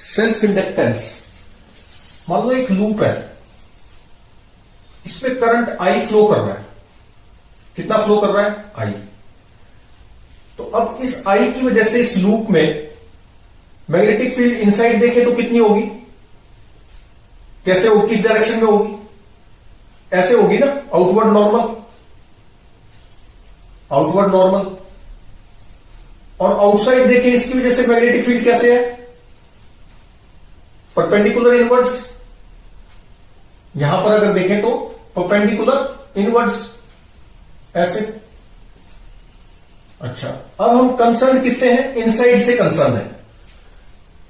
Self inductance. मान लो एक loop है, इसमें करंट आई फ्लो कर रहा है। कितना फ्लो कर रहा है? आई। तो अब इस आई की वजह से इस लूप में मैग्नेटिक फील्ड इनसाइड देखें तो कितनी होगी? कैसे होगी? किस डायरेक्शन में होगी? ऐसे होगी ना, आउटवर्ड नॉर्मल, आउटवर्ड नॉर्मल। और आउटसाइड देखें, इसकी वजह से मैग्नेटिक फील्ड कैसे है? Perpendicular inwards. यहां पर अगर देखें तो परपेंडिकुलर इनवर्ड्स, ऐसे। अच्छा, अब हम कंसर्न किससे हैं? इनसाइड से कंसर्न है।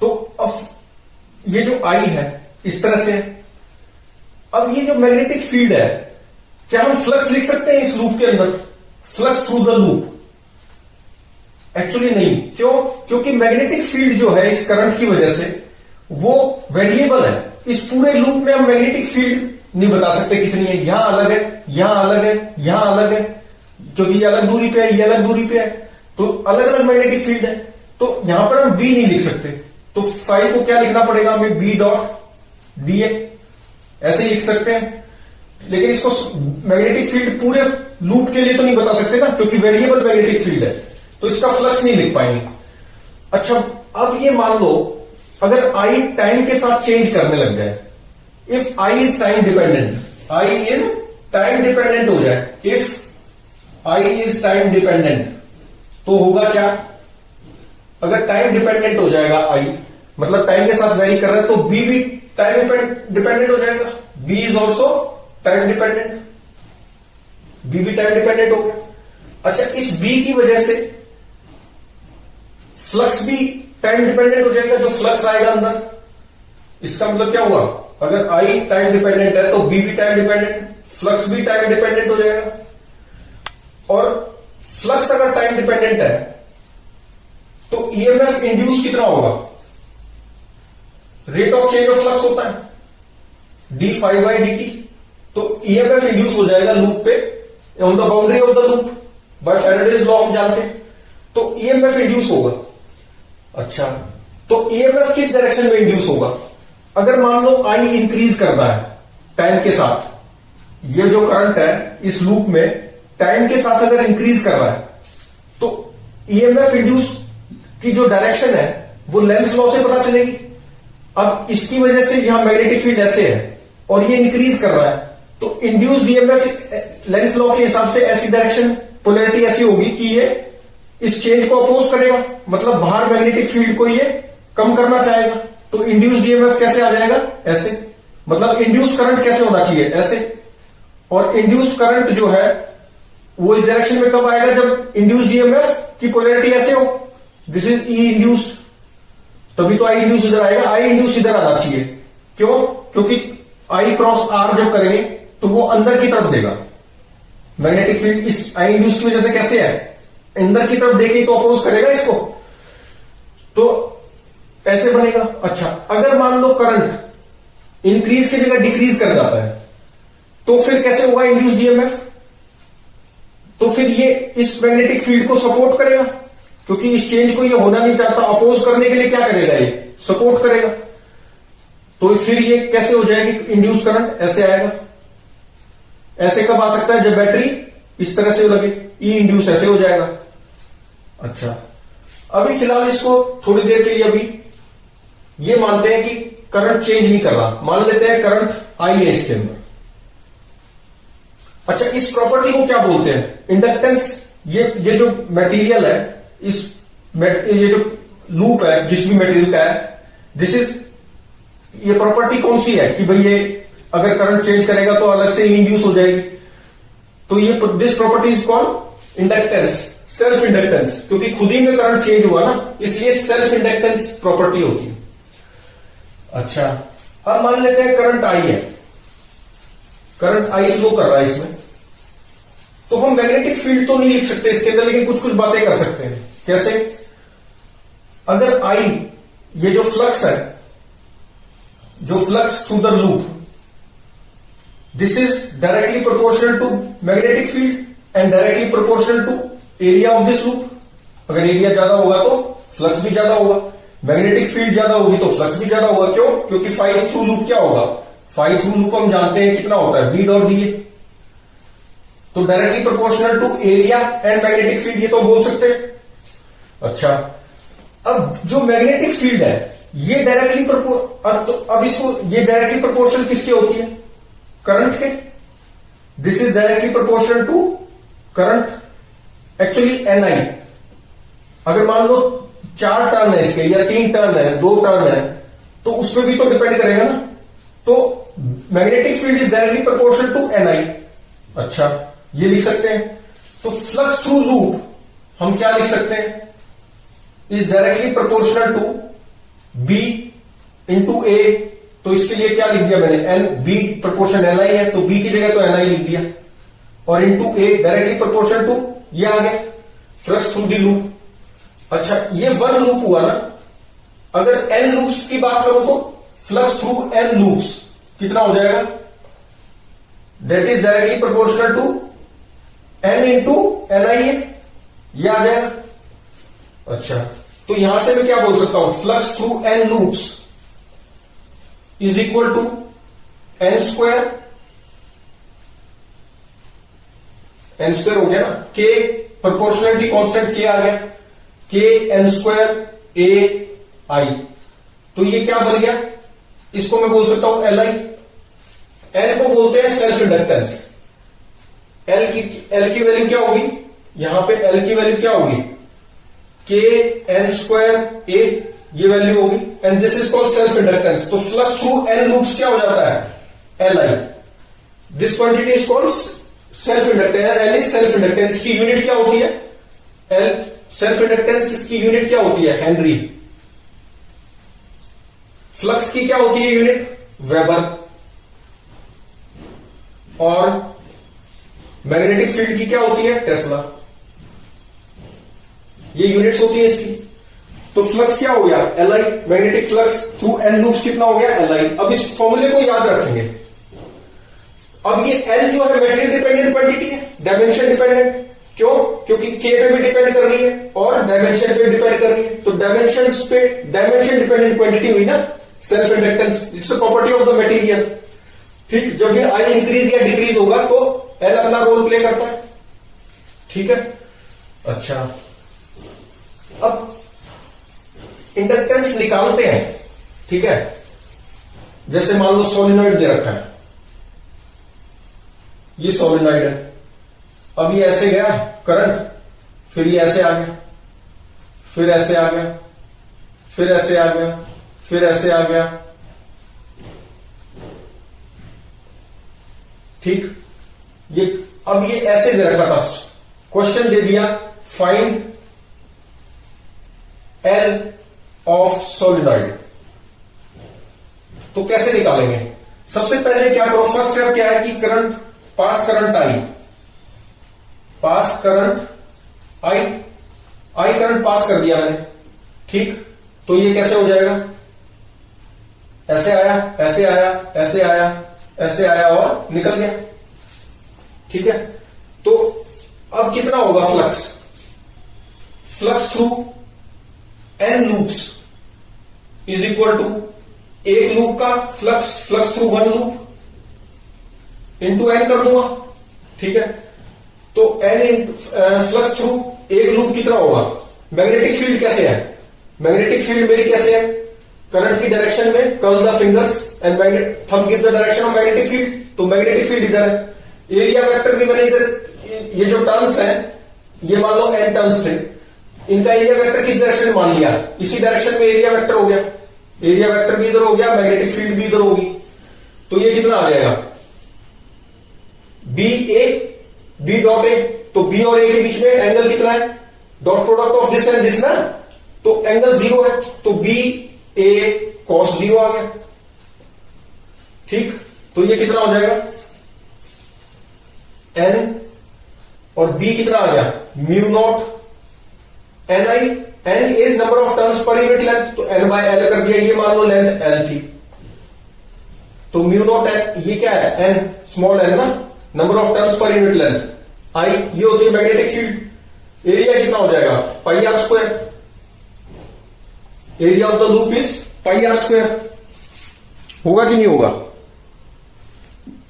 तो अब ये जो आई है इस तरह से है। अब ये जो मैग्नेटिक फील्ड है, क्या हम फ्लक्स लिख सकते हैं इस लूप के अंदर? Flux through the loop? Actually नहीं। क्यों? क्योंकि मैग्नेटिक फील्ड जो है इस करंट की वजह से वो वेरिएबल है। इस पूरे लूप में हम मैग्नेटिक फील्ड नहीं बता सकते कितनी है। यहां अलग है, यहां अलग है, यहां अलग है, क्योंकि ये अलग दूरी पे है, ये अलग दूरी पे है, तो अलग अलग मैग्नेटिक फील्ड है। तो यहां पर हम बी नहीं लिख सकते, तो फाई को क्या लिखना पड़ेगा हमें? बी डॉट डी ए, ऐसे ही लिख सकते हैं। लेकिन इसको मैग्नेटिक फील्ड पूरे लूप के लिए तो नहीं बता सकते ना, क्योंकि वेरिएबल मैग्नेटिक फील्ड है, तो इसका फ्लक्स नहीं लिख पाएंगे। अच्छा, अब ये मान लो अगर आई टाइम के साथ चेंज करने लग जाए, if I is time dependent, I is time dependent हो जाए, if I is time dependent, तो होगा क्या? अगर टाइम डिपेंडेंट हो जाएगा आई, मतलब टाइम के साथ वेरी कर रहा है, तो बी भी टाइम डिपेंडेंट हो जाएगा। B is also time dependent, B भी टाइम डिपेंडेंट हो गया। अच्छा, इस बी की वजह से फ्लक्स भी टाइम डिपेंडेंट हो जाएगा, जो फ्लक्स आएगा अंदर। इसका मतलब क्या हुआ? अगर आई टाइम डिपेंडेंट है तो बी भी टाइम डिपेंडेंट, फ्लक्स भी टाइम डिपेंडेंट हो जाएगा। और फ्लक्स अगर टाइम डिपेंडेंट है तो ईएमएफ इंड्यूस कितना होगा? Rate of change of flux होता है d phi by d t. तो ईएमएफ इंड्यूस हो जाएगा लूप पे on the boundary of the loop by Faraday's law हम जानते हैं, तो ईएमएफ इंड्यूस होगा। अच्छा, तो ईएमएफ किस डायरेक्शन में इंड्यूस होगा? अगर मान लो आई इंक्रीज करता है टाइम के साथ, ये जो करंट है इस लूप में टाइम के साथ अगर इंक्रीज कर रहा है, तो ईएमएफ इंड्यूस की जो डायरेक्शन है वो लेंस लॉ से पता चलेगी। अब इसकी वजह से यहां मैग्नेटिक फील्ड ऐसे है और ये इंक्रीज कर रहा है, तो इंड्यूस्ड ईएमएफ लेंस लॉ के हिसाब से ऐसी डायरेक्शन, पोलैरिटी ऐसी होगी कि ये इस चेंज को अपोज करेगा, मतलब बाहर मैग्नेटिक फील्ड को ये कम करना चाहेगा। तो इंड्यूस्ड ईएमएफ कैसे आ जाएगा? ऐसे। मतलब इंड्यूस करंट कैसे होना चाहिए? ऐसे। और इंड्यूस करंट जो है वो इस डायरेक्शन में कब आएगा? जब इंड्यूस्ड ईएमएफ की पोलैरिटी ऐसे हो। दिस इज ई इंड्यूस्ड, तभी तो आई इंड्यूस इधर आएगा। आई इंड्यूस इधर आना चाहिए। क्यों? क्योंकि आई क्रॉस आर जब करेंगे तो वो अंदर की तरफ देगा मैग्नेटिक फील्ड। इस आई इंड्यूस की वजह से कैसे है? अंदर की तरफ देके तो अपोज करेगा इसको, तो ऐसे बनेगा। अच्छा, अगर मान लो करंट इंक्रीज की जगह डिक्रीज कर जाता है, तो फिर कैसे होगा इंड्यूस्ड ईएमएफ? तो फिर ये इस मैग्नेटिक फील्ड को सपोर्ट करेगा, क्योंकि इस चेंज को ये होना नहीं चाहता। अपोज करने के लिए क्या करेगा? ये सपोर्ट करेगा। तो फिर ये कैसे हो जाएगी इंड्यूस करंट? ऐसे आएगा। ऐसे कब आ सकता है? जब बैटरी इस तरह से लगे, ई इंड्यूस ऐसे हो जाएगा। अच्छा, अभी फिलहाल इसको थोड़ी देर के लिए अभी ये मानते हैं कि करंट चेंज नहीं कर रहा, मान लेते हैं करंट आई है इसके अंदर। अच्छा, इस प्रॉपर्टी को क्या बोलते हैं? इंडक्टेंस। ये जो मटेरियल है, ये जो लूप है जिस भी मटेरियल का है, दिस इज, ये प्रॉपर्टी कौन सी है कि भाई ये अगर करंट चेंज करेगा तो अलग से इंड्यूस हो जाएगी। तो ये this property is called inductance, self inductance, क्योंकि खुद ही में करंट चेंज हुआ ना, इसलिए सेल्फ इंडक्टेंस प्रॉपर्टी होती है। अच्छा, अब मान लेते हैं करंट आई है, करंट आई फ्लो कर रहा है इसमें, तो हम मैग्नेटिक फील्ड तो नहीं लिख सकते इसके अंदर, लेकिन कुछ कुछ बातें कर सकते हैं। कैसे? अगर आई, ये जो फ्लक्स है, जो flux through the loop, this is directly proportional to magnetic field and directly proportional to area of this loop. अगर एरिया ज्यादा होगा तो फ्लक्स भी ज्यादा होगा। मैग्नेटिक फील्ड ज्यादा होगी तो फ्लक्स भी ज्यादा होगा। क्यों? क्योंकि फाई थ्रू लूप क्या होगा? फाई थ्रू लूप हम जानते हैं कितना होता है, बी डॉट डी ए। तो directly proportional to area and magnetic field, ये तो बोल सकते हैं। अच्छा, अब जो मैग्नेटिक फील्ड है ये डायरेक्टली अब इसको ये डायरेक्टली प्रोपोर्शनल किसके होती है? करंट के। This is directly proportional to current. Actually NI, अगर मान लो 4 टर्न है इसके या 3 टर्न है, 2 टर्न है, तो उसमें भी तो डिपेंड करेगा ना। तो magnetic field is directly proportional to NI. अच्छा, ये लिख सकते हैं। तो फ्लक्स थ्रू लूप हम क्या लिख सकते हैं? Is directly proportional to B into A. तो इसके लिए क्या लिख दिया मैंने? N, B proportion N I है तो बी की जगह तो एन आई लिख दिया, और into A directly proportional to, ये आ गया फ्लक्स थ्रू दी लूप। अच्छा, ये 1 लूप हुआ ना। अगर एन लूप्स की बात करो तो फ्लक्स थ्रू एन लूप्स कितना हो जाएगा? That is directly proportional to N into N I है, ये आ जाएगा। अच्छा, तो यहां से मैं क्या बोल सकता हूं? Flux through N loops is equal to N square, N square हो गया ना, के प्रोपोर्शनलिटी कांस्टेंट के आ गया, के एन स्क्वायर ए आई। तो ये क्या बन गया? इसको मैं बोल सकता हूं एल आई। एल को बोलते हैं सेल्फ इंडक्टेंस। एल की वैल्यू क्या होगी? यहां पे एल की वैल्यू क्या होगी? के एन स्क्वायर ए, ये वैल्यू होगी, and this is called self inductance. तो फ्लक्स थ्रू एन लूप्स क्या हो जाता है? L I. This quantity is called self inductance. L is self inductance. इसकी यूनिट क्या होती है? एल सेल्फ इंडक्टेंस, इसकी यूनिट क्या होती है? हेनरी। फ्लक्स की क्या होती है यूनिट? वेबर। और मैग्नेटिक फील्ड की क्या होती है? टेस्ला। ये यूनिट्स होती है इसकी। तो फ्लक्स क्या हो गया? L I. Magnetic flux through N loops कितना हो गया? L I. अब इस फॉर्मूले को याद रखेंगे। अब ये एल जो है मेटेरियल डिपेंडेंट क्वांटिटी है, डायमेंशन डिपेंडेंट। क्यों? क्योंकि के पे भी डिपेंड कर रही है और डायमेंशन पे डिपेंड कर रही है। तो डायमेंशन पे डायमेंशन डिपेंडेंट क्वांटिटी हुई ना self inductance. It's a property of the material. ठीक, जब ये आई इंक्रीज या डिक्रीज होगा तो एल अपना रोल प्ले करता है। ठीक है। अच्छा, अब इंडक्टेंस निकालते हैं। ठीक है, जैसे मान लो सोलिनॉइड दे रखा है, ये सोलिनॉइड है। अब ये ऐसे गया करंट, फिर ये ऐसे आ गया, फिर ऐसे आ गया, फिर ऐसे आ गया, फिर ऐसे आ गया। ठीक, ये अब ये ऐसे दे रखा था, क्वेश्चन दे दिया फाइंड एल ऑफ सोलिनॉइड। तो कैसे निकालेंगे? सबसे पहले क्या करो, फर्स्ट स्टेप क्या है कि current pass current I, pass current I, I current pass कर दिया मैंने। ठीक, तो ये कैसे हो जाएगा? ऐसे आया, ऐसे आया, ऐसे आया, ऐसे आया और निकल गया। ठीक है, तो अब कितना होगा flux? Flux through N loops is equal to एक लूप का flux, flux through 1 loop into N कर दूंगा। ठीक है, तो एन फ्लक्स थ्रू एक लूप कितना होगा? मैग्नेटिक फील्ड कैसे है? मैग्नेटिक फील्ड मेरी कैसे है? करंट की डायरेक्शन में curl the fingers and magnet thumb give the direction of magnetic field. तो मैग्नेटिक फील्ड इधर है। एरिया वेक्टर भी मैंने इधर, ये जो टर्न्स हैं ये मान लो एन टर्न्स थे, इनका एरिया वेक्टर किस डायरेक्शन में मान लिया? इसी डायरेक्शन में एरिया वेक्टर हो गया। एरिया वेक्टर भी इधर हो गया, मैग्नेटिक फील्ड भी इधर होगी। तो ये कितना आ जाएगा? B A, B dot A. तो बी और ए के बीच में एंगल कितना है? Dot product of this and this ना, तो एंगल 0 है, तो बी ए कॉस 0 आ गया। ठीक, तो ये कितना हो जाएगा? एन और बी कितना आ गया? Mu naught N I. N is number of turns पर यूनिट लेंथ, तो एन बाय एल कर दिया। ये मान लो लेंथ एल थी, तो म्यू नॉट एन, ये क्या है? एन स्मॉल एन ना, नंबर ऑफ टर्न्स पर यूनिट लेंथ। आई ये होती है मैग्नेटिक फील्ड। एरिया कितना हो जाएगा? Pi R square. Area of the loop is pi R square. होगा कि नहीं होगा?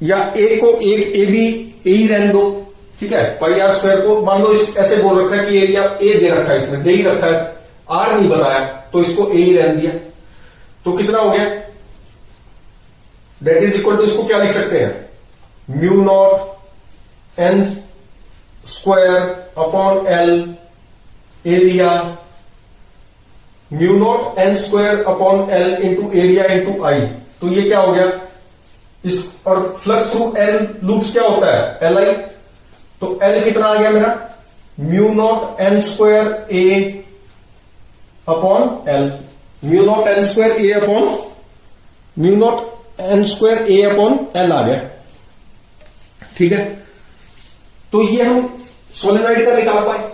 या ए को एक ए भी ए ही रहने दो, ठीक है। पाई आर स्क्वायर को मान लो ऐसे बोल रखा है कि एरिया ए दे रखा है, इसमें दे ही रखा है, आर नहीं बताया, तो इसको ए ही रहने दिया। तो कितना हो गया? दैट इज इक्वल टू, इसको क्या लिख सकते हैं? Mu naught N square upon L area, mu naught N square upon L into area into I. तो ये क्या हो गया? इस और फ्लक्स थ्रू एन लूप्स क्या होता है? L I. तो एल कितना आ गया मेरा? Mu naught N square A upon L, mu naught N square A upon mu naught N square A upon L आ गया, ठीक है। तो ये हम सोलेनॉइड का निकाल पाए।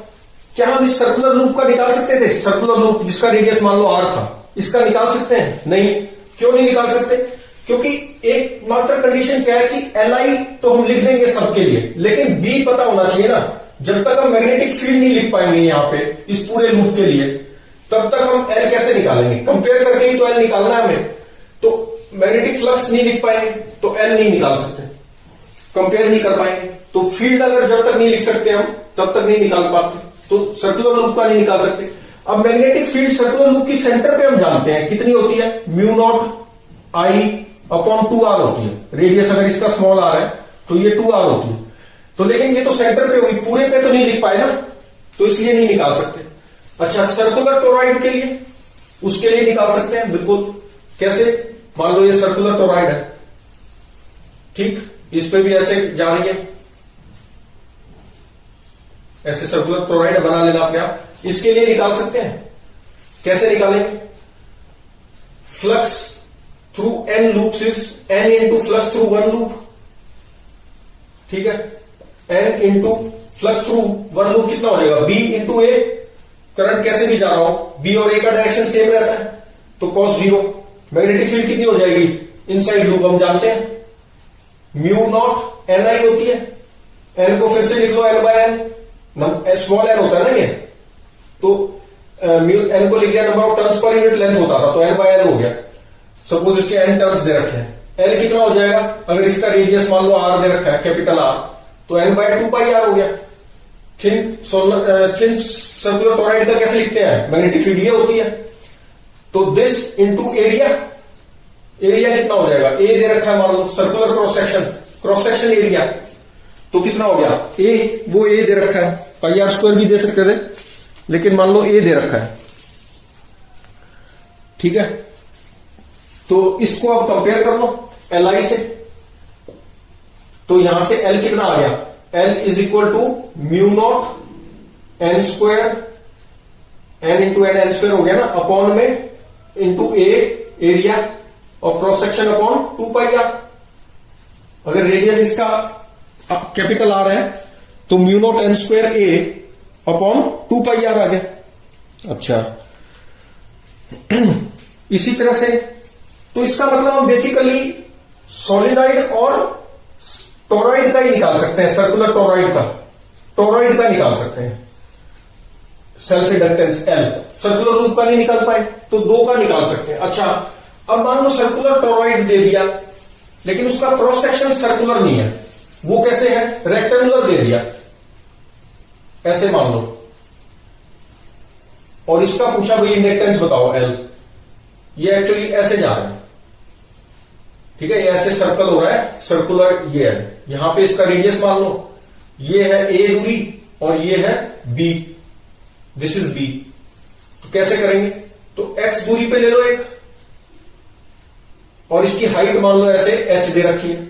क्या हम इस सर्कुलर लूप का निकाल सकते थे? सर्कुलर लूप जिसका रेडियस मान लो आर था, इसका निकाल सकते हैं? नहीं। क्यों नहीं निकाल सकते? क्योंकि एक मात्र कंडीशन क्या है कि एल आई तो हम लिख देंगे सबके लिए, लेकिन बी पता होना चाहिए ना। जब तक हम मैग्नेटिक फील्ड नहीं लिख पाएंगे यहां पे इस पूरे लूप के लिए, तब तक हम एल कैसे निकालेंगे? कंपेयर करके ही तो एल निकालना है हमें। तो मैग्नेटिक फ्लक्स नहीं लिख पाएंगे तो एल नहीं निकाल सकते, कंपेयर नहीं कर पाएंगे। तो फील्ड अगर जब तक नहीं लिख सकते हम, तब तक नहीं निकाल पाते। तो सर्कुलर लूप का नहीं निकाल सकते। अब मैग्नेटिक फील्ड सर्कुलर लूप की सेंटर पे हम जानते हैं कितनी होती है? Mu not I upon 2r होती है। रेडियस अगर इसका स्मॉल आर है तो ये 2r होती है। तो लेकिन ये तो सेंटर पे हुई, पूरे पे तो नहीं लिख पाए ना, तो इसलिए नहीं निकाल सकते। अच्छा, सर्कुलर टोरॉइड के लिए, उसके लिए निकाल सकते हैं बिल्कुल। कैसे? मान लो ये सर्कुलर टोरॉइड है, ठीक, इस पे भी ऐसे जा रही है, ऐसे सर्कुलर टोरॉइड बना लेना अपने आप। इसके लिए निकाल सकते हैं। कैसे निकालेंगे? Flux through N loops is N into flux through one loop, ठीक है। N into flux through one loop कितना हो जाएगा? बी इंटू ए। करंट कैसे भी जा रहा हूं, बी और ए का डायरेक्शन सेम रहता है, तो कॉस जीरो। मैग्नेटिक फील्ड कितनी हो जाएगी इनसाइड लूप? हम जानते हैं म्यू नॉट एन आई होती है। एन को फिर से लिख लो N by N, small N होता है ना ये, तो म्यू एन को लिख दिया नंबर ऑफ टर्न्स पर यूनिट लेंथ होता था, तो एन बाय एन हो गया। सपोज इसके एन टर्न्स दे रखे हैं, एल कितना हो जाएगा? अगर इसका रेडियस मान लो आर दे रखा है, कैपिटल आर, तो एन बाय 2 पाई आर हो गया। थिन सर्कुलर टोरॉइड का कैसे लिखते हैं? मैग्नेटिक फील्ड ये होती है, तो दिस इंटू एरिया। एरिया कितना हो जाएगा? ए दे रखा है मान लो, सर्कुलर क्रॉस सेक्शन एरिया, तो कितना हो गया? ए, वो ए दे रखा है, पाई आर स्क्वायर भी दे सकते थे, लेकिन मान लो ए दे रखा है, ठीक है। तो इसको अब कंपेयर कर लो एल आई से, तो यहां से एल कितना आ गया? L is equal to mu naught N square, N into N square हो गया ना, अपॉन में into A area of cross section upon 2 pi R. अगर रेडियस इसका कैपिटल आर है तो mu naught N square A upon 2 pi R आ गया। अच्छा, इसी तरह से, तो इसका मतलब हम बेसिकली सोलिनॉइड और टोरॉइड का ही निकाल सकते हैं। सर्कुलर टोरॉइड का निकाल सकते हैं, self inductance L. Circular loop का नहीं निकाल पाए तो 2 का निकाल सकते हैं। अच्छा, अब मान लो सर्कुलर टोरॉइड दे दिया, लेकिन उसका क्रॉस सेक्शन सर्कुलर नहीं है, वो कैसे है? रेक्टेंगुलर दे दिया, ऐसे मान लो, और इसका पूछा भाई इंडक्टेंस बताओ एल। ये एक्चुअली ऐसे जा रहा है, ठीक है, ये ऐसे सर्कल हो रहा है, सर्कुलर ये है, यहां पे इसका रेडियस मान लो ये है ए दूरी और ये है बी, दिस इज बी। तो कैसे करेंगे? तो एक्स दूरी पे ले लो एक, और इसकी हाइट मान लो ऐसे एच दे रखी है।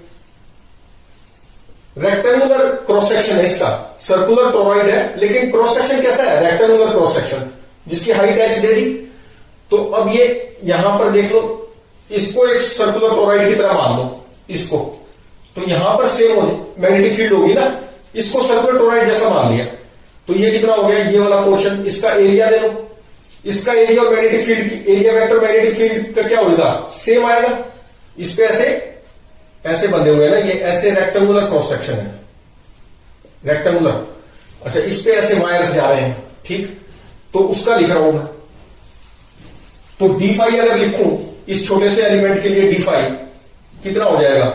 रेक्टेंगुलर क्रॉस सेक्शन है इसका, सर्कुलर टोरॉइड है, लेकिन क्रॉस सेक्शन कैसा है? रेक्टेंगुलर क्रॉस सेक्शन, जिसकी हाइट एच दे दी। तो अब ये यहां पर देख लो, इसको एक सर्कुलर टोरॉइड की तरह मान लो इसको, तो यहां पर सेम मैग्नेटिक फील्ड होगी ना, इसको सर्कुलर टोरॉइड जैसा मान लिया। तो ये कितना हो गया? ये वाला पोर्शन, इसका एरिया दे लो, इसका एरिया और magnetic field, area vector magnetic field का क्या होगा? सेम आएगा। इस पे ऐसे बंधे हुए हैं ना, ये ऐसे रेक्टेंगुलर क्रॉस सेक्शन है, रेक्टेंगुलर। अच्छा, इस पे ऐसे वायर्स जा रहे हैं, ठीक, तो उसका लिख रहा हूं मैं। तो डी फाइव अगर लिखूं इस छोटे से एलिमेंट के लिए डी फाइव कितना हो जाएगा,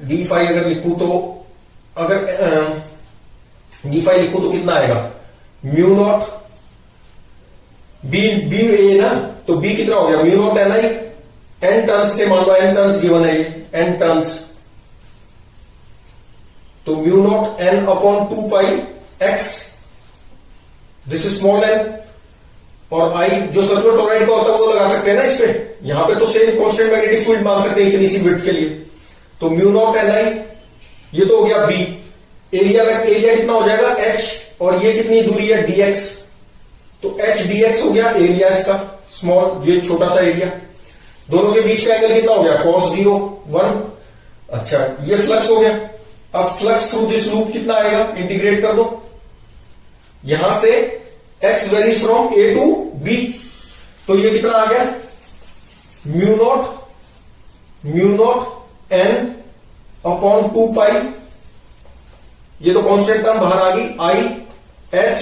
डी फाइव अगर लिखूं तो अगर डी फाइव लिखूं तो कितना आएगा, mu naught B B A ना, तो बी कितना हो गया mu naught N I, N turns के मान लो एन टर्न्स गिवन है ये एन टर्न्स, तो mu naught N upon 2 pi x, this is small N, और आई जो सर्कुलर टोराइड का होता है वो लगा सकते हैं ना इस पे, यहां पे तो सेम कांस्टेंट मैग्नेटिक फील्ड मान सकते हैं इतनी सी विड्थ के लिए, तो म्यू नॉट एन आई ये तो हो गया बी, एरिया कितना हो जाएगा एच, और ये कितनी दूरी है डीएक्स, तो एच डीएक्स हो गया एरिया इसका स्मॉल, ये छोटा सा एरिया, दोनों के बीच का एंगल कितना हो गया cos 0 1, अच्छा ये फ्लक्स हो गया, अब फ्लक्स थ्रू दिस लूप कितना आएगा, इंटीग्रेट कर दो, यहां से x varies from a to b, तो ये कितना आ गया mu naught n upon 2 pi, ये तो कांस्टेंट टर्म बाहर आ गई आई एच,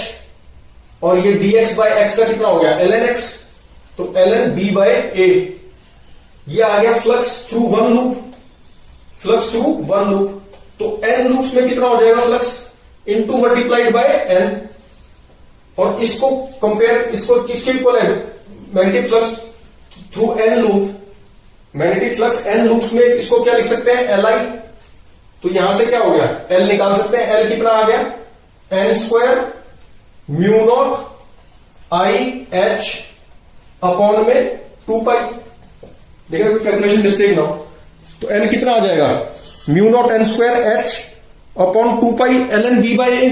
और ये dx बाय एक्स का कितना हो गया ln x, तो ln b बाय a, ये आ गया फ्लक्स थ्रू वन लूप, तो n लूप्स में कितना हो जाएगा flux, into multiplied by n, और इसको कंपेयर, इसको किसके इक्वल है, magnetic flux through n loop, magnetic flux n loops में इसको क्या लिख सकते हैं Li, तो यहां से क्या हो गया L निकाल सकते हैं, L कितना आ गया n square mu not I H upon में 2 पाई, देखिए कोई कैलकुलेशन मिस्टेक ना हो, तो n कितना आ जाएगा mu naught n square H upon 2 pi ln b by A,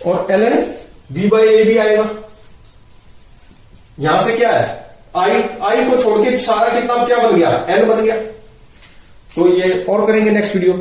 और ln b बाई ए भी आएगा, यहां से क्या है आई को छोड़ के सारा कितना क्या बन गया n बन गया, तो ये और करेंगे नेक्स्ट वीडियो।